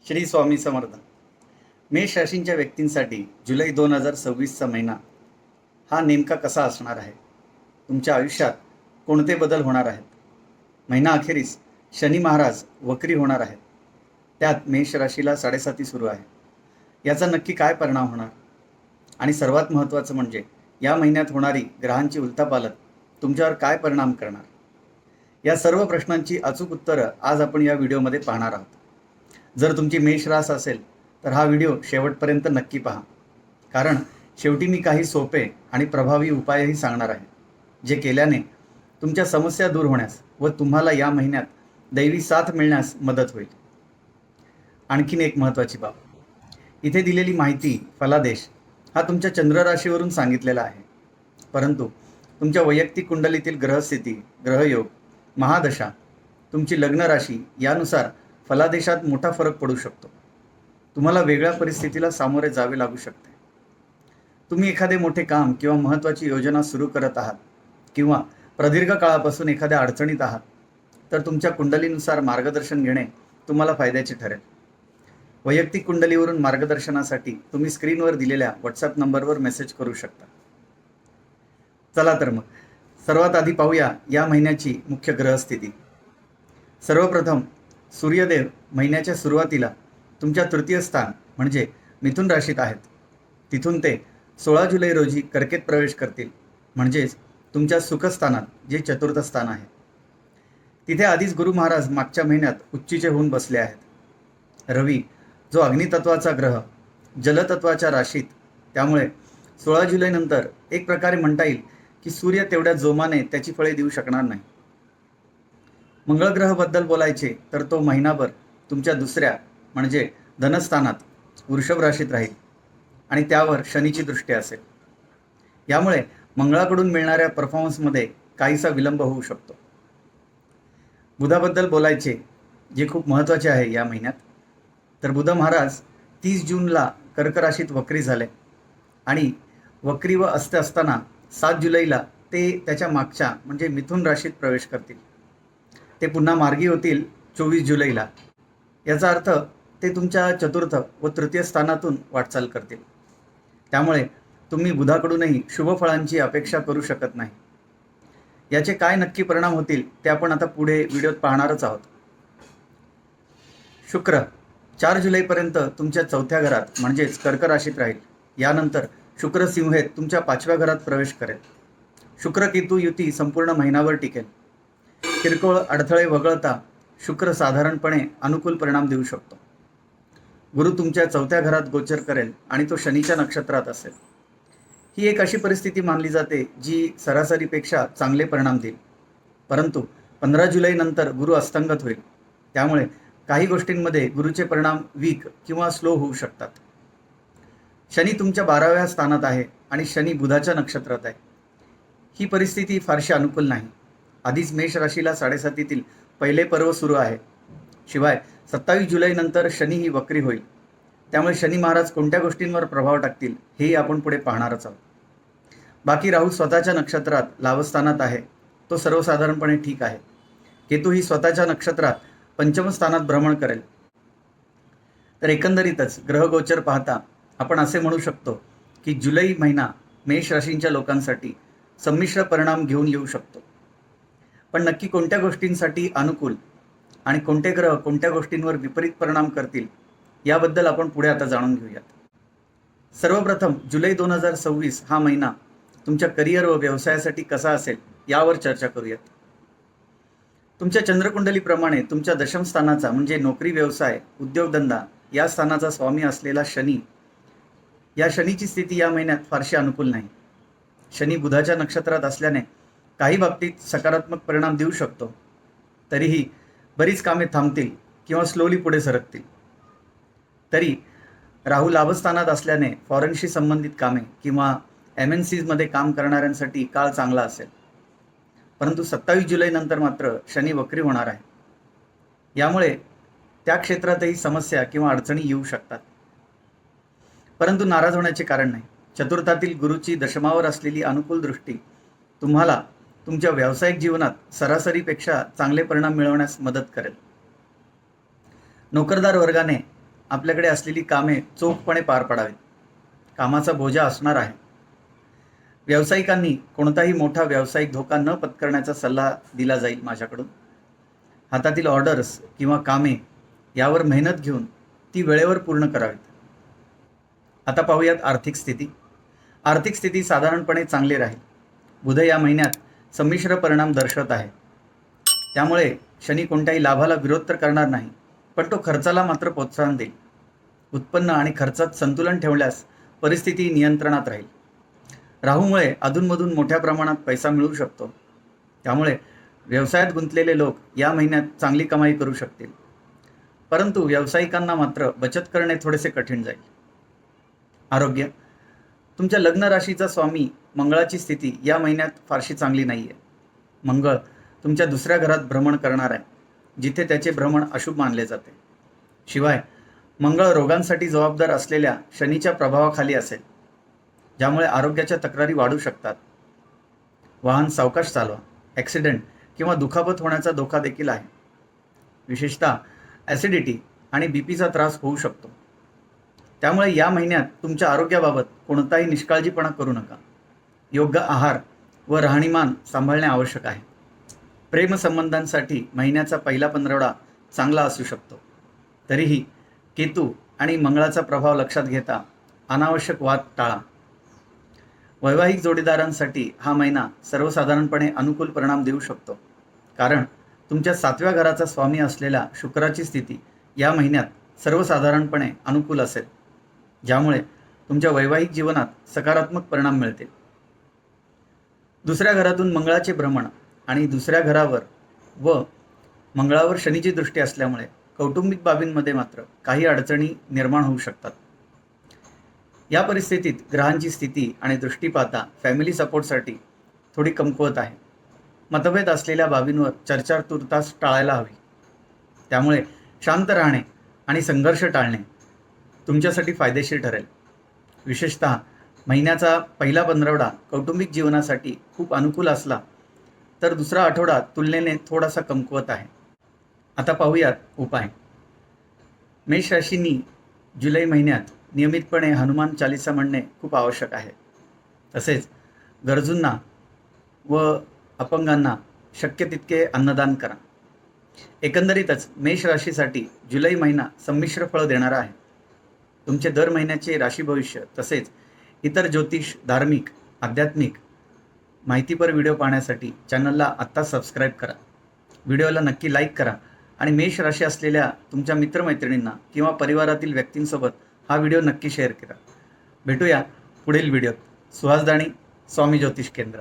श्री स्वामी समर्थ. मेष राशींच्या व्यक्तींसाठी जुलै 2026चा महिना हा नेमका कसा असणार आहे? तुमच्या आयुष्यात कोणते बदल होणार आहेत? महिना अखेरीस शनी महाराज वक्री होणार आहेत. त्यात मेष राशीला 7.5 सुरू आहे. याचा नक्की काय परिणाम होणार? आणि सर्वात महत्त्वाचं म्हणजे या महिन्यात होणारी ग्रहांची उलथापालट तुमच्यावर काय परिणाम करणार? या सर्व प्रश्नांची अचूक उत्तरं आज आपण या व्हिडिओमध्ये पाहणार आहोत. जर तुमची मेष रास असेल तर हा व्हिडिओ शेवटपर्यंत नक्की पहा, कारण शेवटी मी काही सोपे आणि प्रभावी उपायही सांगणार आहे, जे केल्याने तुमच्या समस्या दूर होण्यास व तुम्हाला या महिन्यात दैवी साथ मिळण्यास मदत होईल. आणखीन एक महत्त्वाची बाब, इथे दिलेली माहिती फलादेश हा तुमच्या चंद्र राशीवरून सांगितलेला आहे, परंतु तुमच्या वैयक्तिक कुंडलीतील ग्रहस्थिती, ग्रहयोग, महादशा, तुमची लग्न राशी यानुसार फलादेशात मोठा फरक पडू शकतो. तुम्हाला वेगळ्या परिस्थितीला सामोरे जावे लागू शकते. तुम्ही एखादे मोठे काम किंवा महत्त्वाची योजना सुरू करत आहात किंवा प्रदीर्घ काळापासून एखाद्या अडचणीत आहात, तर तुमच्या कुंडलीनुसार मार्गदर्शन घेणे तुम्हाला फायद्याचे ठरेल. वैयक्तिक कुंडलीवरून मार्गदर्शनासाठी तुम्ही स्क्रीनवर दिलेल्या व्हॉट्सॲप नंबरवर मेसेज करू शकता. चला तर मग सर्वात आधी पाहूया या महिन्याची मुख्य ग्रहस्थिती. सर्वप्रथम सूर्यदेव महिन्याच्या सुरुवातीला तुमच्या तृतीय स्थान म्हणजे मिथुन राशीत आहेत. तिथून ते 16 जुलै रोजी कर्केत प्रवेश करतील, म्हणजेच तुमच्या सुखस्थानात, जे चतुर्थ स्थान आहे. तिथे आधीच गुरु महाराज मागच्या महिन्यात उच्चीचे होऊन बसले आहेत. रवी जो अग्नितत्वाचा ग्रह जलतत्वाच्या राशीत, त्यामुळे 16 जुलैनंतर एक प्रकारे म्हणता येईल की सूर्य तेवढ्या जोमाने त्याची फळे देऊ शकणार नाही. मंगळ ग्रहाबद्दल बोलायचे तर तो महिनाभर तुमच्या दुसऱ्या म्हणजे धनस्थानात वृषभ राशीत राहील आणि त्यावर शनीची दृष्टी असेल. यामुळे मंगळाकडून मिळणाऱ्या परफॉर्मन्समध्ये काहीसा विलंब होऊ शकतो. बुधाबद्दल बोलायचे, जे खूप महत्त्वाचे आहे या महिन्यात, तर बुध महाराज 30 जूनला कर्क राशीत वक्री झाले आणि वक्री व अस्ते असताना 7 जुलैला ते त्याच्या मागच्या म्हणजे मिथुन राशीत प्रवेश करतील. ते पुन्हा मार्गी होतील 24 जुलैला. याचा अर्थ ते तुमच्या चतुर्थ व तृतीय स्थानातून वाटचाल करतील. त्यामुळे तुम्ही बुधाकडूनही शुभ फळांची अपेक्षा करू शकत नाही. याचे काय नक्की परिणाम होतील ते आपण आता पुढे व्हिडिओत पाहणारच आहोत. शुक्र 4 जुलैपर्यंत तुमच्या चौथ्या घरात म्हणजेच कर्क राशीत राहील. यानंतर शुक्र सिंहेत तुमच्या 5व्या घरात प्रवेश करेल. शुक्र केतू युती संपूर्ण महिनाभर टिकेल. किरकोळ अडथळे वगळता शुक्र साधारणपणे अनुकूल परिणाम देऊ शकतो. गुरु तुमच्या चौथ्या घरात गोचर करेल आणि तो शनीच्या नक्षत्रात असेल. ही एक अशी परिस्थिती मानली जाते जी सरासरीपेक्षा चांगले परिणाम देईल, परंतु 15 जुलैनंतर गुरु अस्तंगत होईल. त्यामुळे काही गोष्टींमध्ये गुरुचे परिणाम वीक किंवा स्लो होऊ शकतात. शनी तुमच्या 12व्या स्थानात आहे आणि शनी बुधाच्या नक्षत्रात आहे. ही परिस्थिती फारशी अनुकूल नाही. आधीच मेष राशीला 7.5 पहिले पर्व सुरू आहे. शिवाय 27 जुलैनंतर शनी ही वक्री होईल. त्यामुळे शनी महाराज कोणत्या गोष्टींवर प्रभाव टाकतील हेही आपण पुढे पाहणारच आहोत. बाकी राहू स्वतःच्या नक्षत्रात लाभस्थानात आहे, तो सर्वसाधारणपणे ठीक आहे. केतू ही स्वतःच्या नक्षत्रात पंचम स्थानात भ्रमण करेल. तर एकंदरीतच ग्रहगोचर पाहता आपण असे म्हणू शकतो की जुलै महिना मेष राशींच्या लोकांसाठी संमिश्र परिणाम घेऊन येऊ शकतो. पण नक्की कोणत्या गोष्टींसाठी अनुकूल आणि कोणते ग्रह कोणत्या गोष्टींवर विपरीत परिणाम करतील याबद्दल आपण पुढे आता जाणून घेऊयात. सर्वप्रथम जुलै 2026 हा महिना तुमच्या करिअर व व्यवसायासाठी कसा असेल यावर चर्चा करूयात. तुमच्या चंद्रकुंडलीप्रमाणे तुमच्या दशम स्थानाचा म्हणजे नोकरी, व्यवसाय, उद्योगधंदा या स्थानाचा स्वामी असलेला शनी, या शनीची स्थिती या महिन्यात फारशी अनुकूल नाही. शनी बुधाच्या नक्षत्रात असल्याने काही बाबतीत सकारात्मक परिणाम देऊ शकतो. तरीही बरीच कामे थांबतील किंवा स्लोली पुढे सरकतील. तरी राहू लाभस्थानात असल्याने फॉरेनशी संबंधित कामे किंवा MNCमध्ये काम करणाऱ्यांसाठी काळ चांगला असेल. परंतु 27 जुलैनंतर मात्र शनी वक्री होणार आहे. यामुळे त्या क्षेत्रातही समस्या किंवा अडचणी येऊ शकतात. परंतु नाराज होण्याचे कारण नाही. चतुर्थातील गुरुची दशमावर असलेली अनुकूल दृष्टी तुम्हाला तुमच्या व्यावसायिक जीवनात सरासरीपेक्षा चांगले परिणाम मिळवण्यास मदत करेल. नोकरदार वर्गाने आपल्याकडे असलेली कामे चोखपणे पार पाडावीत. कामाचा बोजा असणार आहे. व्यावसायिकांनी कोणताही मोठा व्यावसायिक धोका न पत्करण्याचा सल्ला दिला जाईल माझ्याकडून. हातातील ऑर्डर्स किंवा कामे यावर मेहनत घेऊन ती वेळेवर पूर्ण करावीत. आता पाहूयात आर्थिक स्थिती. आर्थिक स्थिती साधारणपणे चांगली राहील. बुध या महिन्यात संमिश्र परिणाम दर्शवत आहे. त्यामुळे शनी कोणत्याही लाभाला विरोध तर करणार नाही, पण तो खर्चाला मात्र प्रोत्साहन देईल. उत्पन्न आणि खर्चात संतुलन ठेवल्यास परिस्थिती नियंत्रणात राहील. राहूमुळे अधूनमधून मोठ्या प्रमाणात पैसा मिळू शकतो. त्यामुळे व्यवसायात गुंतलेले लोक या महिन्यात चांगली कमाई करू शकतील. परंतु व्यावसायिकांना मात्र बचत करणे थोडेसे कठीण जाईल. आरोग्य. तुमच्या लग्न राशीचा स्वामी मंगळाची स्थिती या महिन्यात फारशी चांगली नाही आहे. मंगळ तुमच्या दुसऱ्या घरात भ्रमण करणार आहे, जिथे त्याचे भ्रमण अशुभ मानले जाते. शिवाय मंगळ रोगांसाठी जबाबदार असलेल्या शनीच्या प्रभावाखाली असेल, ज्यामुळे आरोग्याच्या तक्रारी वाढू शकतात. वाहन सावकाश चालवा. ॲक्सिडेंट किंवा दुखापत होण्याचा धोका देखील आहे. विशेषतः ॲसिडिटी आणि बीपीचा त्रास होऊ शकतो. त्यामुळे या महिन्यात तुमच्या आरोग्याबाबत कोणताही निष्काळजीपणा करू नका. योग्य आहार व राहणीमान सांभाळणे आवश्यक आहे. प्रेमसंबंधांसाठी महिन्याचा पहिला पंधरवडा चांगला असू शकतो. तरीही केतू आणि मंगळाचा प्रभाव लक्षात घेता अनावश्यक वाद टाळा. वैवाहिक जोडीदारांसाठी हा महिना सर्वसाधारणपणे अनुकूल परिणाम देऊ शकतो, कारण तुमच्या 7व्या घराचा स्वामी असलेल्या शुक्राची स्थिती या महिन्यात सर्वसाधारणपणे अनुकूल असेल, ज्यामुळे तुमच्या वैवाहिक जीवनात सकारात्मक परिणाम मिळतील. दुसऱ्या घरातून मंगळाचे भ्रमण आणि दुसऱ्या घरावर व मंगळावर शनीची दृष्टी असल्यामुळे कौटुंबिक बाबींमध्ये मात्र काही अडचणी निर्माण होऊ शकतात. या परिस्थितीत ग्रहांची स्थिती आणि दृष्टी पाहता फॅमिली सपोर्टसाठी थोडी कमकुवत आहे. मतभेद असलेल्या बाबींवर चर्चा तुर्तास टाळायला हवी. त्यामुळे शांत राहणे आणि संघर्ष टाळणे तुमच्यासाठी फायदेशीर ठरेल. विशेषतः महिन्याचा पहिला पंधरवडा कौटुंबिक जीवनासाठी खूप अनुकूल असला तर दुसरा आठवडा तुलनेने थोडासा कमकुवत आहे. आता पाहूयात उपाय. मेष राशींनी जुलै महिन्यात नियमितपणे हनुमान चालीसा म्हणणे खूप आवश्यक आहे. तसेच गरजूंना व अपंगांना शक्य तितके अन्नदान करा. एकंदरीतच मेष राशीसाठी जुलै महिना संमिश्र फळ देणारा आहे. तुमचे दर महिन्याचे राशी भविष्य तसेच इतर ज्योतिष, धार्मिक, आध्यात्मिक माहितीपर व्हिडिओ पाहण्यासाठी चॅनलला आत्ता सबस्क्राईब करा. व्हिडिओला नक्की लाईक करा आणि मेष राशी असलेल्या तुमच्या मित्रमैत्रिणींना किंवा परिवारातील व्यक्तींसोबत हा व्हिडिओ नक्की शेअर करा. भेटूया पुढील व्हिडिओत. सुहास दाणी, स्वामी ज्योतिष केंद्र.